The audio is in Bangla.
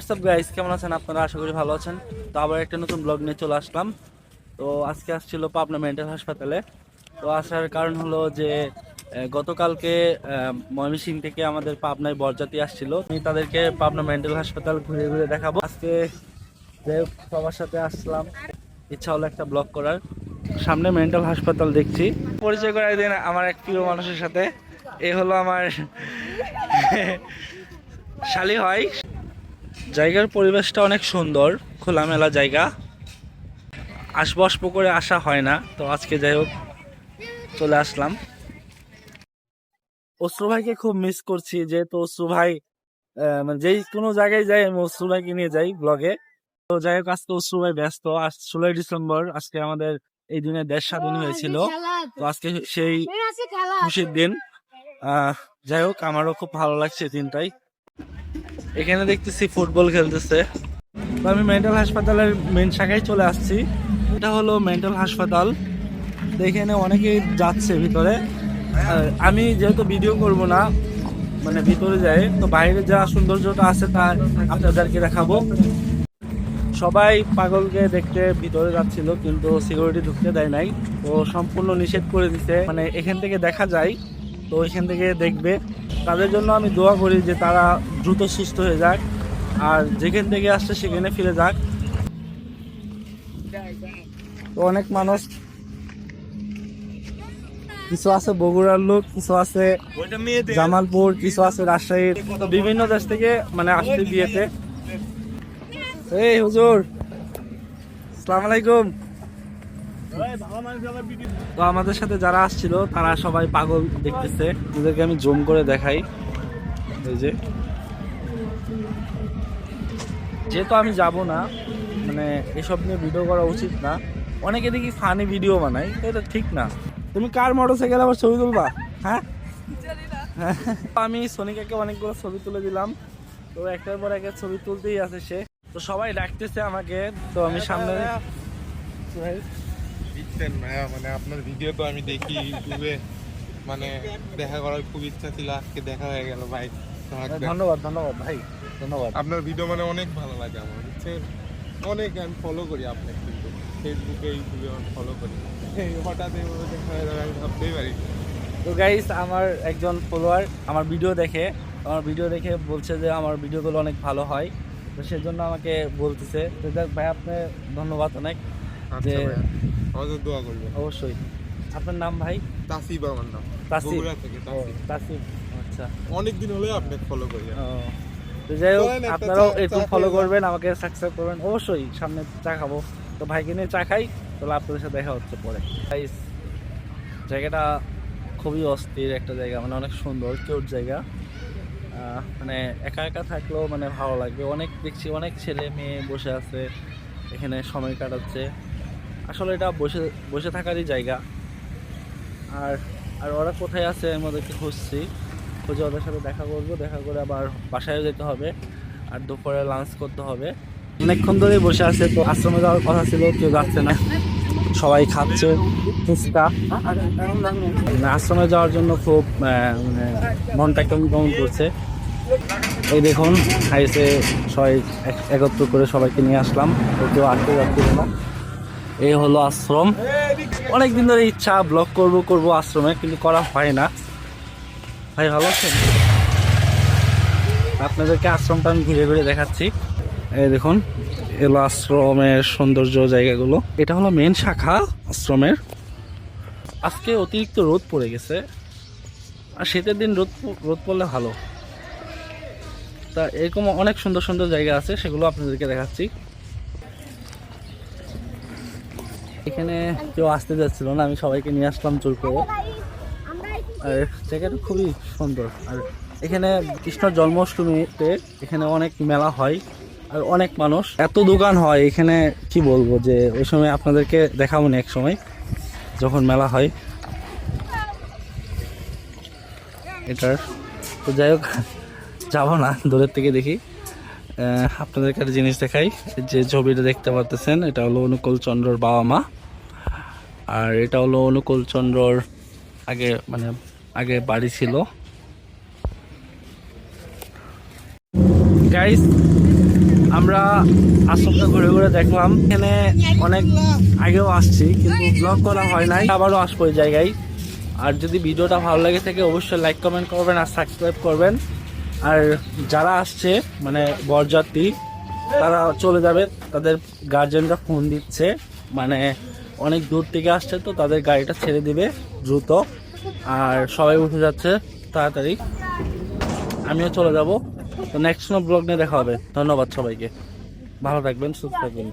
হোয়াটসঅ্যাপ গাইস, কেমন আছেন আপনারা? আশা করি ভালো আছেন। তো আবার একটা নতুন ব্লগ নিয়ে চলে আসলাম। তো আজকে আসছিল পাবনা মেন্টাল হাসপাতালে। তো আসার কারণ হলো যে গতকালকে ময়মনসিংহ থেকে আমাদের পাবনায় বরযাত্রী আসছিল। আমি তাদেরকে পাবনা মেন্টাল হাসপাতাল ঘুরে ঘুরে দেখাবো। আজকে যে সবার সাথে আসলাম, ইচ্ছা হলো একটা ব্লগ করার। সামনে মেন্টাল হাসপাতাল দেখছি, পরিচয় করাই দিন আমার এক প্রিয় মানুষের সাথে। এ হলো আমার শালি হয়। জায়গার পরিবেশটা অনেক সুন্দর, খোলামেলা জায়গা, আসবস্প করে আসা হয় না। তো আজকে যাই হোক চলে আসলাম। অশ্রু ভাইকে খুব মিস করছি, যেহেতু অশ্রু ভাই মানে যেই কোনো জায়গায় যাই আমি অশ্রু ভাইকে নিয়ে যাই ব্লগে। তো যাই হোক আজকে অশ্রু ভাই ব্যস্ত। আজ 16ই ডিসেম্বর, আজকে আমাদের এই দিনে দেশ স্বাধীন হয়েছিল। তো আজকে সেই খুশির দিন। যাই হোক আমারও খুব ভালো লাগছে দিনটাই। এখানে দেখতেছি ফুটবল খেলতেছে। তো আমি মেন্টাল হাসপাতালের মেন শাখায় চলে আসছি। এটা হলো মেন্টাল হাসপাতাল। তো এখানে অনেকেই যাচ্ছে ভিতরে। আমি যেহেতু ভিডিও করব না, মানে ভিতরে যাই, তো বাইরে যা সৌন্দর্যটা আছে তা আপনাদেরকে দেখাবো। সবাই পাগলকে দেখতে ভিতরে যাচ্ছিল, কিন্তু সিকিউরিটি ঢুকতে দেয় নাই। তো সম্পূর্ণ নিষেধ করে দিছে, মানে এখান থেকে দেখা যায়, তো এখান থেকে দেখবে। তাদের জন্য আমি দোয়া করি যে তারা দ্রুত সুস্থ হয়ে যাক, আর যেখান থেকে আসছে সেখানে ফিরে যাক। তো অনেক মানুষ, কিছু আছে বগুড়ার লোক, কিছু আছে জামালপুর, কিছু আছে রাজশাহীর, বিভিন্ন দেশ থেকে মানে আসছে বিয়েতে। এই হুজুর, আসসালামু আলাইকুম। তো আমাদের সাথে যারা আসছিল তারা সবাই পাগল দেখতেছে। ওদেরকে আমি জুম করে দেখাই। এই যে, যেহেতু আমি যাব না, মানে এসব নিয়ে ভিডিও করা উচিত না। অনেকে দেখি ফানি ভিডিও বানাই, এটা ঠিক না। তুমি কার মোটরসাইকেল আবার ছবি তুলবা? হ্যাঁ, আমি সোনিকাকে অনেকগুলো ছবি তুলে দিলাম। তো একটার পর একটা ছবি তুলতেই আছে সে। তো সবাই ডাকতেছে আমাকে, তো আমি সামনে মানে আপনার ভিডিও তো আমি দেখি ইউটিউবে, মানে দেখা করার খুব ইচ্ছা ছিল, আজকে দেখা হয়ে গেল ভাই। ধন্যবাদ ধন্যবাদ ভাই, ধন্যবাদ। আপনার ভিডিও মানে অনেক ভালো লাগে আমার, হচ্ছে অনেক আমি ফলো করি আপনাকে, কিন্তু ফেসবুকে ইউটিউবে ফলো করি। হঠাৎ এইভাবে দেখা হয়ে যাবে আমি ভাবতেই পারি। তো গাইস, আমার একজন ফলোয়ার আমার ভিডিও দেখে বলছে যে আমার ভিডিওগুলো অনেক ভালো হয়। তো সেজন্য আমাকে বলতেছে। তো দেখ ভাই, আপনি ধন্যবাদ অনেক। যে আমাদের দোয়া করবেন অবশ্যই। আপনার নাম ভাই? তাসিব আমার নাম, তাসিব। বগুড়া থেকে তাসিব, আচ্ছা। অনেকদিন হলে আপনাকে ফলো করি। তো যাই হোক, আপনারাও একটু ফলো করবেন, আমাকে সাবস্ক্রাইব করবেন অবশ্যই। সামনে চা খাবো, তো ভাইকে নিয়ে চা খাই। তাহলে আপনাদের সাথে দেখা হচ্ছে পরে। গাইস, জায়গাটা খুবই অস্থির একটা জায়গা, মানে অনেক সুন্দর কিউট জায়গা। মানে একা একা থাকলেও মানে ভালো লাগবে। অনেক দেখছি অনেক ছেলে মেয়ে বসে আছে এখানে, সময় কাটাচ্ছে। আসলে এটা বসে বসে থাকারই জায়গা। আর আর ওরা কোথায় আছে আমি ওদেরকে খুঁজছি, খুঁজে ওদের সাথে দেখা করবো। দেখা করে আবার বাসায় যেতে হবে, আর দুপুরে লাঞ্চ করতে হবে। অনেকক্ষণ ধরেই বসে আছে। তো আশ্রমে যাওয়ার কথা ছিল, কেউ যাচ্ছে না, সবাই খাচ্ছে ফুচকা। আশ্রমে যাওয়ার জন্য খুব মানে মনটা কেমন কেমন করছে। এই দেখুন, খাইছে সবাই একত্র করে, সবাইকে নিয়ে আসলাম। কেউ আটকে যাচ্ছিল না। এই হলো আশ্রম। অনেকদিন ধরে ইচ্ছা ব্লগ করব আশ্রমে, কিন্তু করা হয় না। ভাই ভালো আছেন? আপনাদেরকে আশ্রমটা আমি ঘুরে ঘুরে দেখাচ্ছি। এই দেখুন, এলো আশ্রমের সৌন্দর্য জায়গাগুলো। এটা হলো মেন শাখা আশ্রমের। আজকে অতিরিক্ত রোদ পড়ে গেছে, আর শীতের দিন রোদ পড়লে ভালো। তা এরকম অনেক সুন্দর সুন্দর জায়গা আছে, সেগুলো আপনাদেরকে দেখাচ্ছি। এখানে কেউ আসতে যাচ্ছিল না, আমি সবাইকে নিয়ে আসলাম জোর করে। আর জায়গাটা খুবই সুন্দর। আর এখানে কৃষ্ণ জন্মাষ্টমীতে এখানে অনেক মেলা হয়, আর অনেক মানুষ, এত দোকান হয় এখানে, কি বলবো। যে ওই সময় আপনাদেরকে দেখাবো না এক সময় যখন মেলা হয় এটার। তো যাই হোক, যাবো না, দূরের থেকে দেখি। আপনাদেরকে একটা জিনিস দেখাই। যে ছবিটা দেখতে পারতেছেন, এটা হলো অনুকূল চন্দ্রর বাবা মা। আর এটা হলো অনুকূল চন্দ্রর আগে বাড়ি ছিল। গাইস, আমরা আশ্রমটা ঘুরে ঘুরে দেখলাম। এখানে অনেক আগেও আসছি কিন্তু ব্লগ করা হয় নাই, আবারও আসবো এই জায়গায়। আর যদি ভিডিওটা ভালো লাগে থাকে অবশ্যই লাইক কমেন্ট করবেন আর সাবস্ক্রাইব করবেন। আর যারা আসছে মানে বরযাত্রী তারা চলে যাবে, তাদের গার্জেনরা ফোন দিচ্ছে, মানে অনেক দূর থেকে আসছে তো তাদের গাড়িটা ছেড়ে দিবে দ্রুত। আর সবাই উঠে যাচ্ছে তাড়াতাড়ি, আমিও চলে যাব। তো নেক্সট ব্লগ নিয়ে দেখা হবে। ধন্যবাদ সবাইকে, ভালো থাকবেন, সুস্থ থাকবেন।